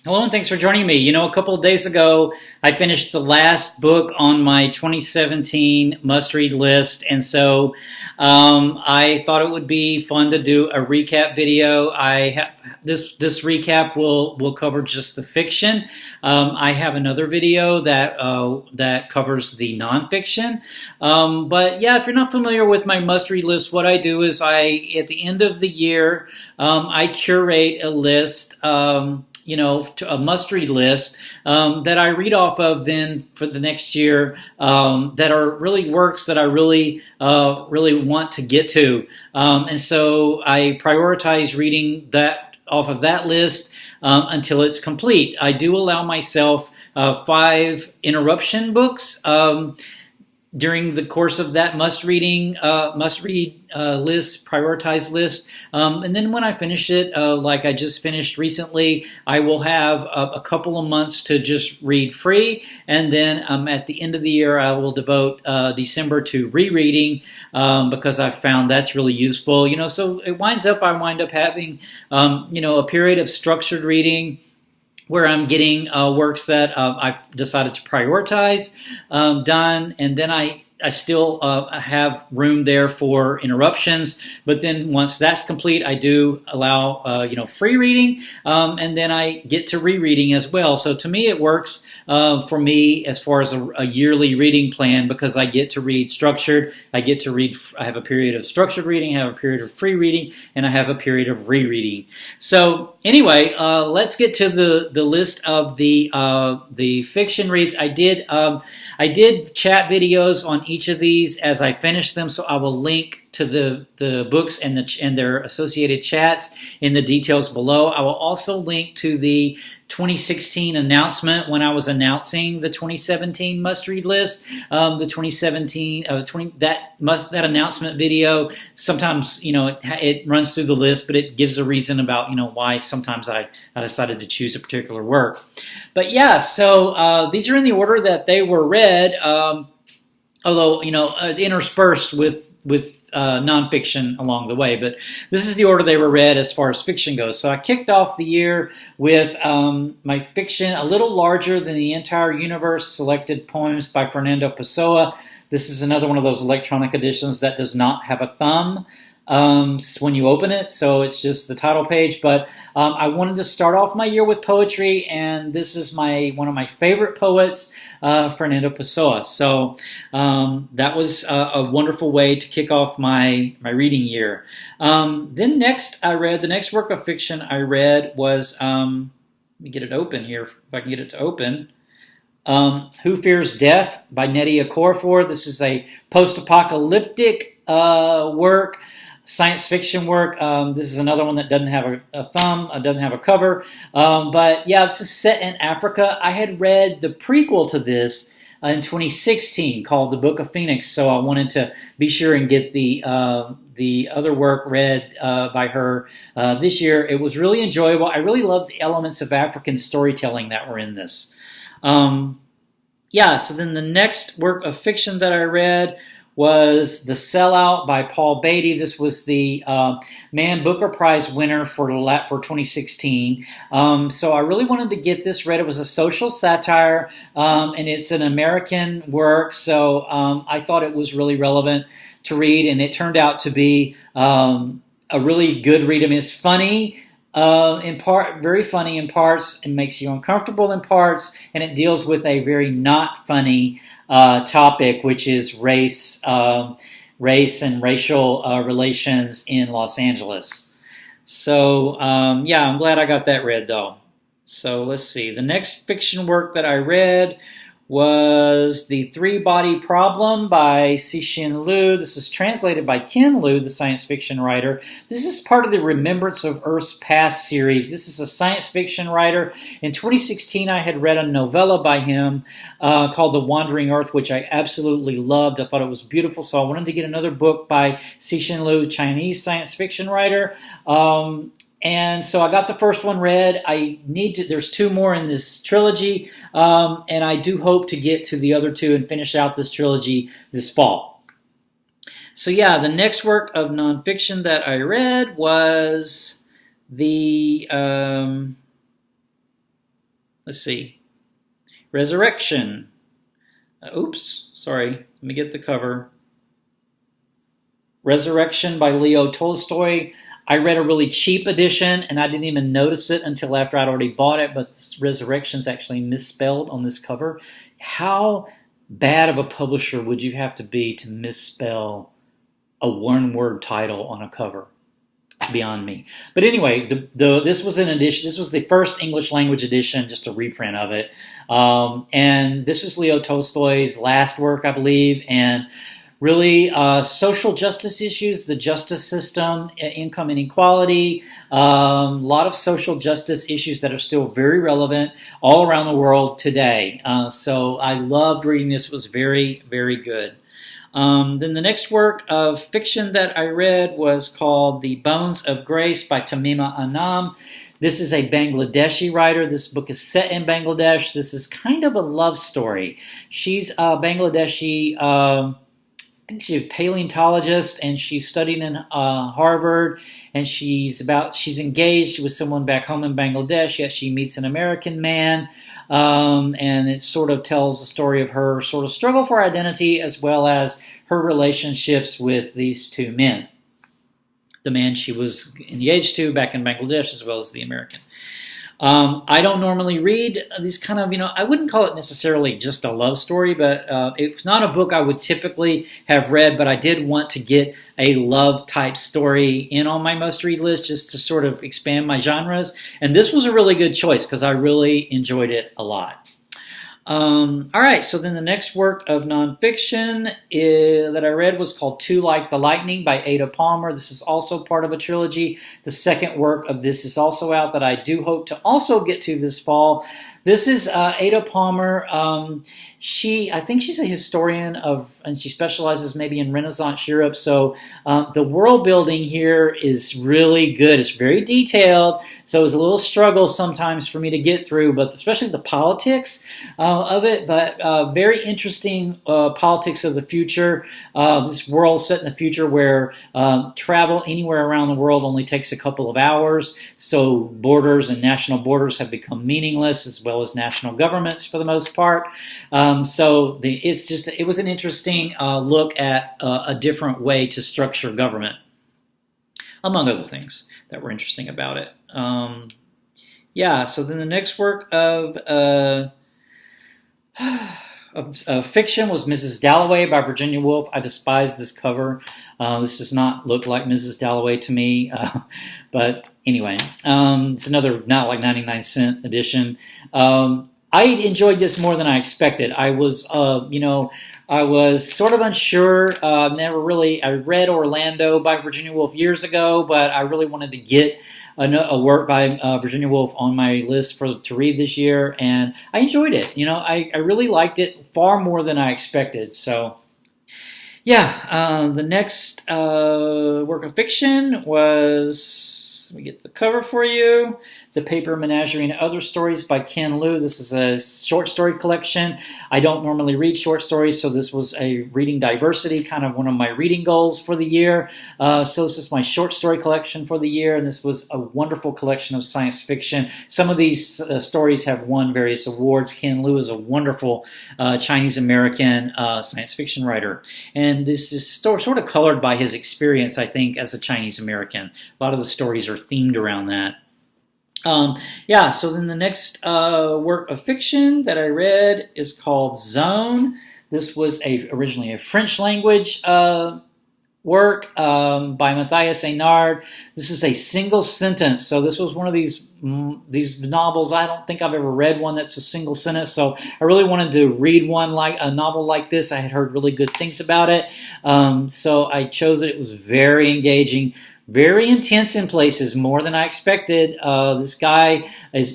Hello, and thanks for joining me. A couple of days ago, I finished the last book on my 2017 must-read list, and so I thought it would be fun to do a recap video. I have this recap will cover just the fiction. I have another video that covers the nonfiction. But yeah, if you're not familiar with my must-read list, what I do is at the end of the year, I curate a list. A must-read list that I read off of then for the next year that are really works that I really want to get to. And so I prioritize reading that off of that list until it's complete. I do allow myself 5 interruption books during the course of that must-read list, prioritized list. And then when I finish it, like I just finished recently, I will have a couple of months to just read free. And then at the end of the year, I will devote December to rereading because I've found that's really useful. So I wind up having, a period of structured reading where I'm getting works that I've decided to prioritize done, and then I still have room there for interruptions. But then once that's complete, I do allow free reading, and then I get to rereading as well. So to me, it works for me as far as a yearly reading plan because I get to read structured. I have a period of structured reading, I have a period of free reading, and I have a period of rereading. So anyway, let's get to the list of the fiction reads. I did chat videos on each of these as I finish them, so I will link to the books and their associated chats in the details below. I will also link to the 2016 announcement when I was announcing the 2017 must-read list. The 2017 that announcement video. Sometimes it runs through the list, but it gives a reason about why sometimes I decided to choose a particular work. But yeah, so these are in the order that they were read. Although interspersed with nonfiction along the way, but this is the order they were read as far as fiction goes. So I kicked off the year with my fiction, A Little Larger Than the Entire Universe, Selected Poems by Fernando Pessoa. This is another one of those electronic editions that does not have a thumb when you open it, so it's just the title page. But I wanted to start off my year with poetry, and this is one of my favorite poets, Fernando Pessoa. So that was a wonderful way to kick off my reading year. Then the next work of fiction I read was, let me get it open here, if I can get it to open. Who Fears Death by Nnedi Okorafor. This is a post-apocalyptic work, science fiction work. This is another one that doesn't have a thumb, doesn't have a cover. But yeah, this is set in Africa. I had read the prequel to this in 2016 called The Book of Phoenix, so I wanted to be sure and get the other work read by her this year. It was really enjoyable. I really loved the elements of African storytelling that were in this. So then the next work of fiction that I read was The Sellout by Paul Beatty. This was the Man Booker Prize winner for 2016. So I really wanted to get this read. It was a social satire, and it's an American work, so I thought it was really relevant to read, and it turned out to be a really good read. I mean, it's funny. In part, very funny in parts, and makes you uncomfortable in parts, and it deals with a very not funny topic, which is race and racial relations in Los Angeles. So I'm glad I got that read though. So let's see. The next fiction work that I read was The Three-Body Problem by Cixin Liu. This is translated by Ken Liu, the science fiction writer. This is part of the Remembrance of Earth's Past series. This is a science fiction writer. In 2016, I had read a novella by him called The Wandering Earth, which I absolutely loved. I thought it was beautiful, so I wanted to get another book by Cixin Liu, Chinese science fiction writer. And so I got the first one read. There's 2 more in this trilogy, and I do hope to get to the other 2 and finish out this trilogy this fall. So yeah, the next work of nonfiction that I read was the Let's see. Resurrection. Oops, sorry. Let me get the cover. Resurrection by Leo Tolstoy. I read a really cheap edition, and I didn't even notice it until after I'd already bought it, but Resurrection's actually misspelled on this cover. How bad of a publisher would you have to be to misspell a one-word title on a cover? Beyond me. But anyway, this was an edition. This was the first English language edition, just a reprint of it. And this is Leo Tolstoy's last work, I believe, and really social justice issues, the justice system, income inequality, a lot of social justice issues that are still very relevant all around the world today. So I loved reading this. It was very, very good. Then the next work of fiction that I read was called The Bones of Grace by Tamima Anam. This is a Bangladeshi writer. This book is set in Bangladesh. This is kind of a love story. She's a Bangladeshi, I think she's a paleontologist, and she's studying in Harvard, and she's engaged with someone back home in Bangladesh, yet she meets an American man. And it sort of tells the story of her sort of struggle for identity as well as her relationships with these two men. The man she was engaged to back in Bangladesh as well as the American. I don't normally read these kind of, I wouldn't call it necessarily just a love story, but it's not a book I would typically have read, but I did want to get a love type story in on my must read list just to sort of expand my genres. And this was a really good choice because I really enjoyed it a lot. All right, so then the next work of nonfiction that I read was called Two Like the Lightning by Ada Palmer. This is also part of a trilogy. The second work of this is also out that I do hope to also get to this fall. This is Ada Palmer. I think she's a historian and she specializes maybe in Renaissance Europe. So the world building here is really good. It's very detailed. So it was a little struggle sometimes for me to get through, but especially the politics of it. But very interesting politics of the future. This world set in the future where travel anywhere around the world only takes a couple of hours. So borders and national borders have become meaningless, as well as national governments for the most part. It was an interesting look at a different way to structure government, among other things that were interesting about it. So then the next work of fiction was Mrs. Dalloway by Virginia Woolf. I despise this cover. This does not look like Mrs. Dalloway to me. But anyway, it's another not like 99-cent edition. I enjoyed this more than I expected. I was sort of unsure. I read Orlando by Virginia Woolf years ago, but I really wanted to get a work by Virginia Woolf on my list to read this year, and I enjoyed it. I really liked it far more than I expected. So, the next work of fiction was, let me get the cover for you, The Paper Menagerie and Other Stories by Ken Liu. This is a short story collection. I don't normally read short stories, so this was a reading diversity, kind of one of my reading goals for the year. So this is my short story collection for the year, and this was a wonderful collection of science fiction. Some of these stories have won various awards. Ken Liu is a wonderful Chinese-American science fiction writer, and this is sort of colored by his experience, I think, as a Chinese-American. A lot of the stories are themed around that. So then the next work of fiction that I read is called Zone. This was originally a French language work by Matthias Eynard. This is a single sentence. So this was one of these novels. I don't think I've ever read one that's a single sentence. So I really wanted to read one like a novel like this. I had heard really good things about it. So I chose it. It was very engaging. Very intense in places, more than I expected. This guy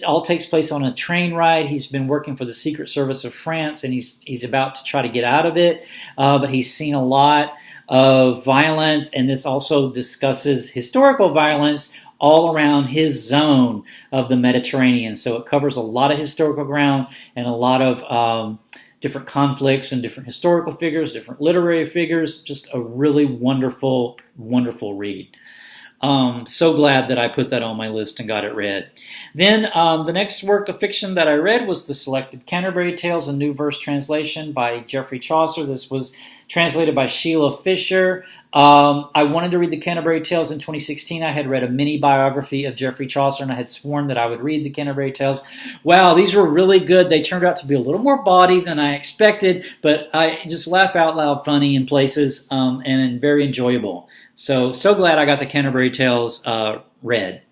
all takes place on a train ride. He's been working for the Secret Service of France, and he's about to try to get out of it. But he's seen a lot of violence, and this also discusses historical violence all around his zone of the Mediterranean. So it covers a lot of historical ground and a lot of different conflicts and different historical figures, different literary figures. Just a really wonderful, wonderful read. So glad that I put that on my list and got it read. Then the next work of fiction that I read was the Selected Canterbury Tales, a New Verse Translation by Geoffrey Chaucer. This was translated by Sheila Fisher. I wanted to read the Canterbury Tales in 2016. I had read a mini biography of Geoffrey Chaucer, and I had sworn that I would read the Canterbury Tales. Wow, these were really good. They turned out to be a little more bawdy than I expected, but I just laugh out loud funny in places and very enjoyable. So glad I got the Canterbury Tales read.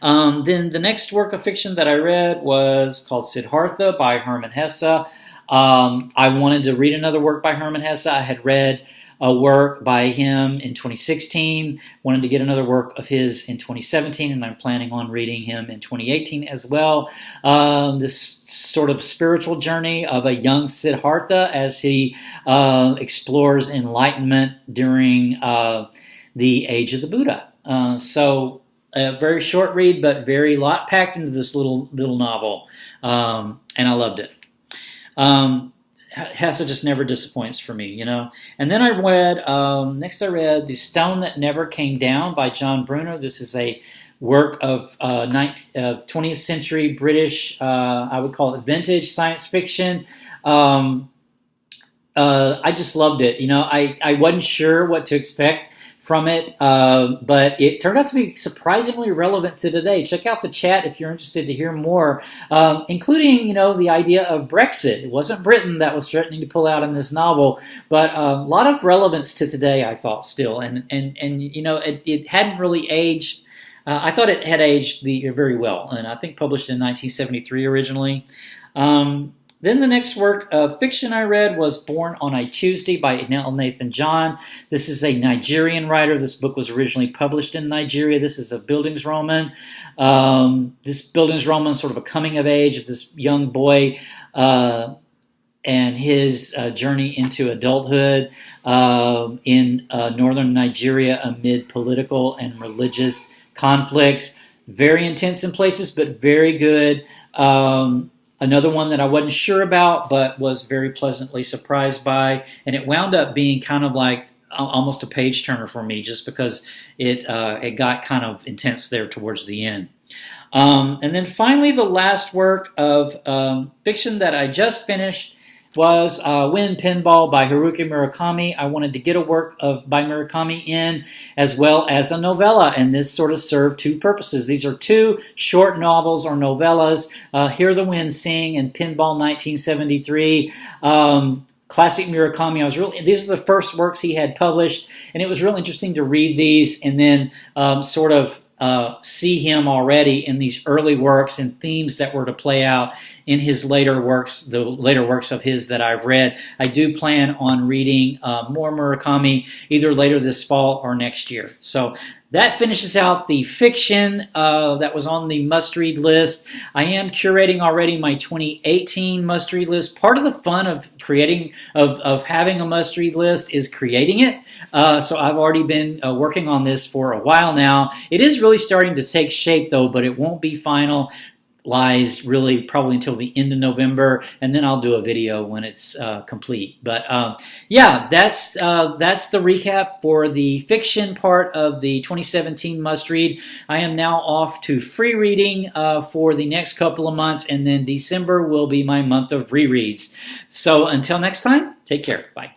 Then the next work of fiction that I read was called Siddhartha by Hermann Hesse. I wanted to read another work by Hermann Hesse. I had read a work by him in 2016, wanted to get another work of his in 2017, and I'm planning on reading him in 2018 as well. This sort of spiritual journey of a young Siddhartha as he explores enlightenment during the age of the Buddha. So a very short read, but very lot packed into this little novel, and I loved it. Hesse just never disappoints for me, you know. And then I read, next I read The Stone That Never Came Down by John Brunner. This is a work of 20th century British, I would call it vintage science fiction. I just loved it. You know, I wasn't sure what to expect from it, but it turned out to be surprisingly relevant to today. Check out the chat if you're interested to hear more, including, you know, the idea of Brexit. It wasn't Britain that was threatening to pull out in this novel, but a lot of relevance to today, I thought, still. And you know, it hadn't really aged. I thought it had aged very well, and I think published in 1973 originally. Then the next work of fiction I read was Born on a Tuesday by Nell Nathan John. This is a Nigerian writer. This book was originally published in Nigeria. This is a Bildungsroman. This Bildungsroman is sort of a coming of age of this young boy and his journey into adulthood in northern Nigeria amid political and religious conflicts. Very intense in places, but very good. Another one that I wasn't sure about, but was very pleasantly surprised by, and it wound up being kind of like almost a page turner for me, just because it got kind of intense there towards the end. And then finally, the last work of fiction that I just finished was Win Pinball by Haruki Murakami. I wanted to get a work by Murakami in, as well as a novella, and this sort of served two purposes. These are two short novels or novellas, Hear the Wind Sing and Pinball 1973. Classic Murakami. These are the first works he had published, and it was real interesting to read these and then sort of see him already in these early works and themes that were to play out in his later works, the later works of his that I've read. I do plan on reading more Murakami either later this fall or next year. So that finishes out the fiction that was on the must-read list. I am curating already my 2018 must-read list. Part of the fun of having a must-read list is creating it. So I've already been working on this for a while now. It is really starting to take shape, though, but it won't be finalized really probably until the end of November, and then I'll do a video when it's complete. But yeah, that's the recap for the fiction part of the 2017 must-read. I am now off to free reading for the next couple of months, and then December will be my month of rereads. So until next time, take care. Bye.